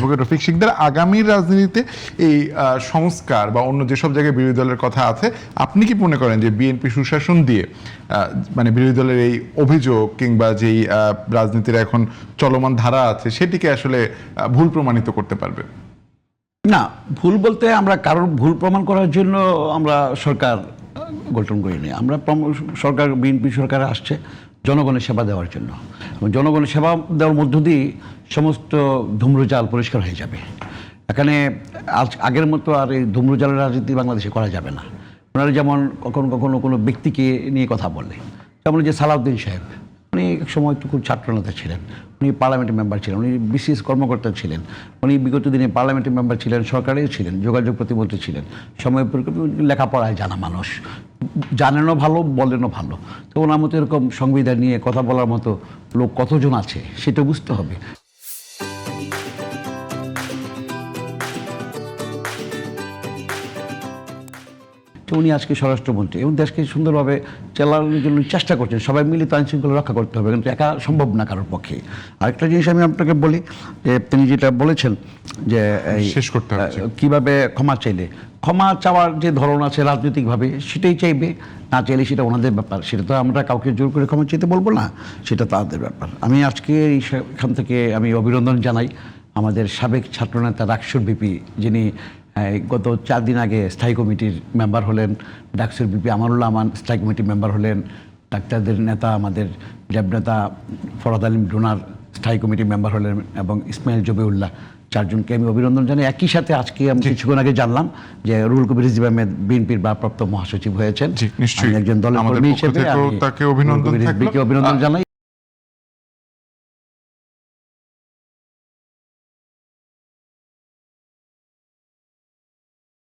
Advocate Rafiq Sikdar, আগামীর রাজনীতিতে এই সংস্কার বা অন্য যেসব জায়গায় বিরোধী দলের কথা আছে, আপনি কি মনে করেন যে বিএনপি সুশাসন দিয়ে মানে বিরোধী দলের এই অভিযোগ কিংবা যেই রাজনীতির এখন চলমান ধারা আছে সেটিকে আসলে ভুল প্রমাণিত করতে পারবে? না, ভুল বলতে আমরা কারোর ভুল প্রমাণ করার জন্য আমরা সরকার গঠন করিনি। আমরা সরকার, বিএনপি সরকার আসছে জনগণের সেবা দেওয়ার জন্য, এবং জনগণের সেবা দেওয়ার মধ্য দিয়ে সমস্ত ধূম্রজাল পরিষ্কার হয়ে যাবে। এখানে আগের মতো আর এই ধূম্রজালের রাজনীতি বাংলাদেশে করা যাবে না। ওনারা যেমন কখনো কখনো কোনো ব্যক্তিকে নিয়ে কথা বলে, যেমন যে সালাউদ্দিন সাহেব, উনি এক সময় একটু খুব ছাত্রনেতা ছিলেন, উনি পার্লামেন্টের মেম্বার ছিলেন, উনি বিসিএস কর্মকর্তা ছিলেন, উনি বিগত দিনে পার্লামেন্টের মেম্বার ছিলেন, সরকারেও ছিলেন, যোগাযোগ প্রতিমন্ত্রী ছিলেন, সময় লেখাপড়ায় জানা মানুষ, জানেনও ভালো, বলেনও ভালো। তো ওনার মতো এরকম সংবিধান নিয়ে কথা বলার মতো লোক কতজন আছে সেটা বুঝতে হবে। উনি আজকে স্বরাষ্ট্রমন্ত্রী এবং দেশকে সুন্দরভাবে চালানোর জন্য চেষ্টা করছেন। সবাই মিলিত আইন শৃঙ্খলা রক্ষা করতে হবে, কিন্তু একা সম্ভব না কারোর পক্ষে। আরেকটা জিনিস আমি আপনাকে বলি যে তিনি যেটা বলেছেন যে শেষ করতে হবে কীভাবে ক্ষমা চাইলে, ক্ষমা চাওয়ার যে ধরন আছে রাজনৈতিকভাবে সেটাই চাইবে, না চাইলে সেটা ওনাদের ব্যাপার। সেটা তো আমরা কাউকে জোর করে ক্ষমা চাইতে বলবো না, সেটা তাদের ব্যাপার। আমি আজকে এখান থেকে আমি অভিনন্দন জানাই আমাদের সাবেক ছাত্রনেতা রাকসুর বিপি, যিনি গত 4 দিন আগে স্থায়ী কমিটির মেম্বার হলেন, ডাকসুর বিপি আমানুল্লাহ আমান স্থায়ী কমিটির মেম্বার হলেন, ডাক্তারদের নেতা আমাদের র্যাব নেতা ফরহাদ আলিম ডোনার স্থায়ী কমিটির মেম্বার হলেন, এবং ইসমাইল জবিউল্লাহ, 4 জনকে আমি অভিনন্দন জানাই। একই সাথে আজকে আমি কিছুক্ষণ আগে জানলাম যে রুহুল কবির রিজভী আহমেদ বিএনপির ভারপ্রাপ্ত মহাসচিব হয়েছেন। একজন দলের কর্মী হিসেবে আমি রুহুল কবির রিজভীকে অভিনন্দন জানাই।